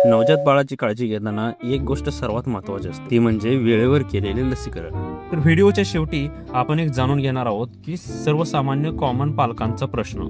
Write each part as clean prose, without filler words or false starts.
नवजात बाळाची काळजी घेताना एक गोष्ट सर्वात महत्त्वाची असते ती म्हणजे वेळेवर केलेले लसीकरण. तर व्हिडिओच्या शेवटी आपण एक जाणून घेणार आहोत की सर्वसामान्य कॉमन पालकांचा प्रश्न,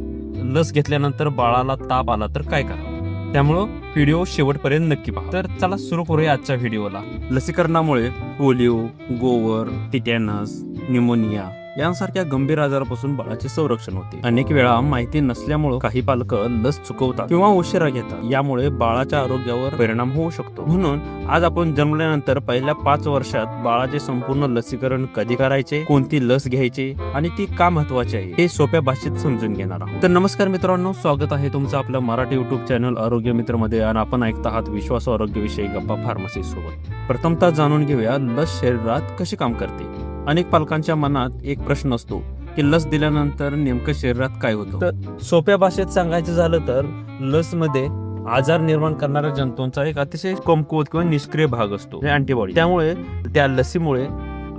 लस घेतल्यानंतर बाळाला ताप आला तर काय करावं. त्यामुळं व्हिडिओ शेवटपर्यंत नक्की पहा. तर चला सुरू करूया आजच्या व्हिडिओला. लसीकरणामुळे पोलिओ, गोवर, टिटॅनस, न्यूमोनिया यांसारख्या गंभीर आजारापासून बाळाचे संरक्षण होते. अनेक वेळा माहिती नसल्यामुळे काही पालक लस चुकवतात किंवा उशिरा घेतात. यामुळे बाळाच्या आरोग्यावर परिणाम होऊ शकतो. म्हणून आज आपण जन्मल्यानंतर पहिल्या 5 वर्षात बाळाचे संपूर्ण लसीकरण कधी करायचे, कोणती लस घ्यायची आणि ती का महत्वाची आहे हे सोप्या भाषेत समजून घेणार आहोत. तर नमस्कार मित्रांनो, स्वागत आहे तुमचं आपल्या मराठी युट्यूब चॅनल आरोग्य मित्र मध्ये आणि आपण ऐकत आहात विश्वास आरोग्य विषयी गप्पा फार्मसी सोबत. प्रथमतः जाणून घेऊया लस शरीरात कशी काम करते. अनेक पालकांच्या मनात एक प्रश्न असतो की लस दिल्यानंतर नेमकं शरीरात काय होतं. तर सोप्या भाषेत सांगायचं झालं तर लसमध्ये आजार निर्माण करणाऱ्या जंतूंचा एक अतिशय कमकुवत किंवा निष्क्रिय भाग असतो, अँटीबॉडी. त्यामुळे त्या लसीमुळे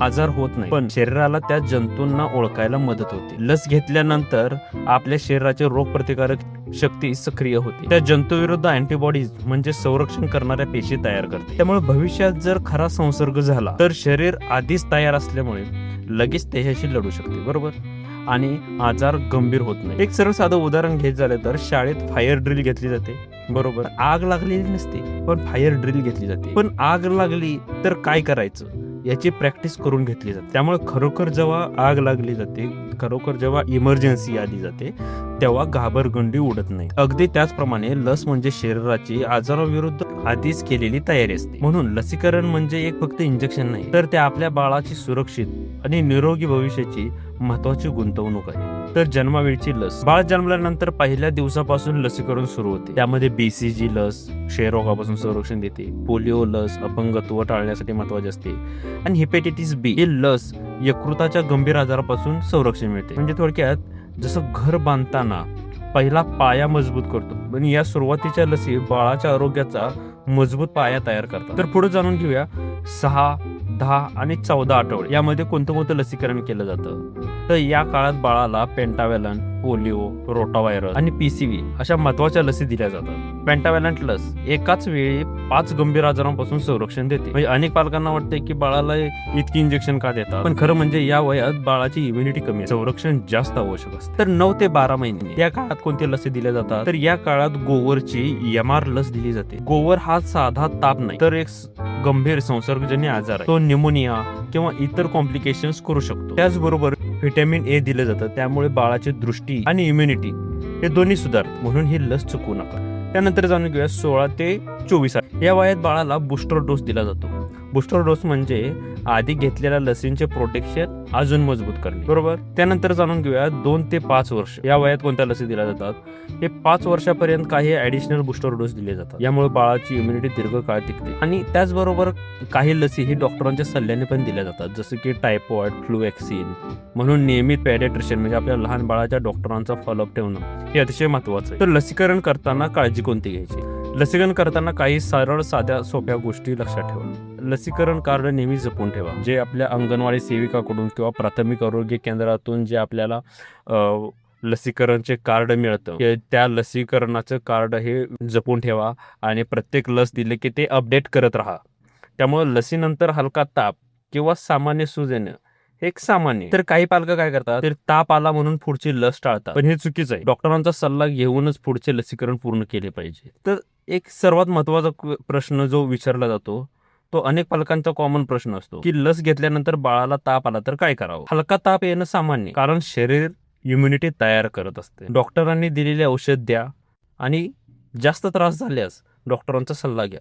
आजार होत नाही, पण शरीराला त्या जंतूंना ओळखायला मदत होते. लस घेतल्यानंतर आपल्या शरीराचे रोगप्रतिकारक शक्ती सक्रिय होते. त्या जंतूविरुद्ध अँटीबॉडीज म्हणजे संरक्षण करणाऱ्या पेशी तयार करते. त्यामुळे भविष्यात जर खरा संसर्ग झाला तर शरीर आधीच तयार असल्यामुळे लगेच त्याच्याशी लढू शकते, बरोबर, आणि आजार गंभीर होत नाही. एक सर्व साधं उदाहरण घ्यायचं झालं तर शाळेत फायर ड्रिल घेतली जाते, बरोबर. आग लागलेली नसते पण फायर ड्रिल घेतली जाते. पण आग लागली तर काय करायचं याची प्रॅक्टिस करून घेतली जाते. त्यामुळे खरोखर जेव्हा आग लागली जाते, खरोखर जेव्हा इमर्जन्सी आली जाते तेव्हा घाबरगंडी उडत नाही. अगदी त्याचप्रमाणे लस म्हणजे शरीराची आजाराविरुद्ध आधीच केलेली तयारी असते. म्हणून लसीकरण म्हणजे एक फक्त इंजेक्शन नाही, तर ते आपल्या बाळाची सुरक्षित आणि निरोगी भविष्याची महत्वाची गुंतवणूक आहे. तर जन्मावेळची लस. बाळ जन्मल्यानंतर पहिल्या दिवसापासून लसीकरण सुरू होते. त्यामध्ये BCG लस क्षयरोगापासून संरक्षण देते, पोलिओ लस अपंगत्व टाळण्यासाठी महत्वाची असते, आणि हेपॅटायटिस B ही लस यकृताच्या गंभीर आजारापासून संरक्षण मिळते. म्हणजे थोडक्यात जसं घर बांधताना पहिला पाया मजबूत करतो आणि या सुरुवातीच्या लसी बाळाच्या आरोग्याचा मजबूत पाया तयार करतात. तर पुढे जाणून घेऊया 6, 10 आणि 14 आठवडे यामध्ये कोणतं लसीकरण केलं जातं. तर या काळात बाळाला पेंटावॅलंट, पोलिओ, रोटाव्हायरस आणि PCV अशा महत्वाच्या लसी दिल्या जातात. पेंटावॅलंट लस एकाच वेळी 5 गंभीर आजारांपासून संरक्षण देते. म्हणजे अनेक पालकांना वाटते की बाळाला इतकी इंजेक्शन का देतात, पण खरं म्हणजे या वयात बाळाची इम्युनिटी कमी आहे, संरक्षण जास्त आवश्यक असते. तर 9 ते 12 महिने या काळात कोणती लसी दिल्या जातात. तर या काळात गोवरची MR लस दिली जाते. गोवर हा साधा ताप नाही तर एक गंभीर संसर्गजन्य आजार आहे. तो न्यूमोनिया किंवा इतर कॉम्प्लिकेशन्स करू शकतो. त्याचबरोबर व्हिटॅमिन A दिलं जातं, त्यामुळे बाळाची दृष्टी आणि इम्युनिटी हे दोन्ही सुधारतात. म्हणून ही लस चुकवू नका. त्यानंतर जाणून घेऊया 16 ते 24 या वयात बाळाला बूस्टर डोस दिला जातो. बूस्टर डोस म्हणजे आधी घेतलेल्या लसींचे प्रोटेक्शन अजून मजबूत करणे, बरोबर. त्यानंतर जाणून घेऊया 2 ते 5 वर्ष या वयात कोणत्या लसी दिल्या जातात. हे 5 वर्षापर्यंत काही ऍडिशनल बूस्टर डोस दिले जातात. यामुळे बाळाची इम्युनिटी दीर्घकाळ टिकते. आणि त्याचबरोबर काही लसी ही डॉक्टरांच्या सल्ल्याने पण दिल्या जातात, जसं की टायफॉइड, फ्लू वॅक्सिन. म्हणून नियमित पॅडियाट्रिशियन म्हणजे आपल्या लहान बाळाच्या डॉक्टरांचा फॉलोअप ठेवणं हे अतिशय महत्वाचं आहे. तर लसीकरण करताना काळजी कोणती घ्यायची. लसीकरण करताना काही सरळ साध्या सोप्या गोष्टी लक्षात ठेवा. लसीकरण कार्ड नेहमी जपून ठेवा, जे आपल्या अंगणवाडी सेविकाकडून किंवा प्राथमिक आरोग्य केंद्रातून जे आपल्याला लसीकरणचे कार्ड मिळतं त्या लसीकरणाचं कार्ड हे जपून ठेवा आणि प्रत्येक लस दिले की ते अपडेट करत राहा. त्यामुळे लसीनंतर हलका ताप किंवा सामान्य सूज येणं एक सामान्य. तर काही पालक काय करतात, तर ताप आला म्हणून पुढची लस टाळतात, पण हे चुकीचं आहे. डॉक्टरांचा सल्ला घेऊनच पुढचे लसीकरण पूर्ण केले पाहिजे. तर एक सर्वात महत्वाचा प्रश्न जो विचारला जातो तो अनेक पालकांचा कॉमन प्रश्न असतो की लस घेतल्यानंतर बाळाला ताप आला तर काय करावं. हलका ताप येणं सामान्य, कारण शरीर इम्युनिटी तयार करत असते. डॉक्टरांनी दिलेले औषध द्या आणि जास्त त्रास झाल्यास डॉक्टरांचा सल्ला घ्या.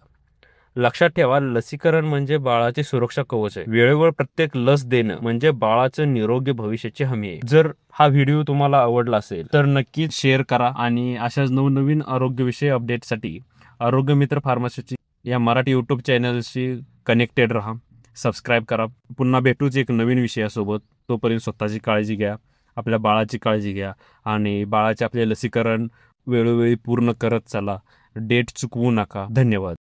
लक्षात ठेवा, लसीकरण म्हणजे बाळाची सुरक्षा कवच आहे. वेळेवर प्रत्येक लस देणं म्हणजे बाळाचं निरोगी भविष्याची हमी आहे. जर हा व्हिडिओ तुम्हाला आवडला असेल तर नक्कीच शेअर करा आणि अशाच नवनवीन आरोग्यविषयी अपडेटसाठी आरोग्य मित्र फार्मसीची या मराठी युट्यूब चॅनलशी कनेक्टेड राहा, सबस्क्राईब करा. पुन्हा भेटूच एक नवीन विषयासोबत. तोपर्यंत स्वतःची काळजी घ्या, आपल्या बाळाची काळजी घ्या आणि बाळाचे आपले लसीकरण वेळोवेळी पूर्ण करत चला. डेट चुकवू नका. धन्यवाद.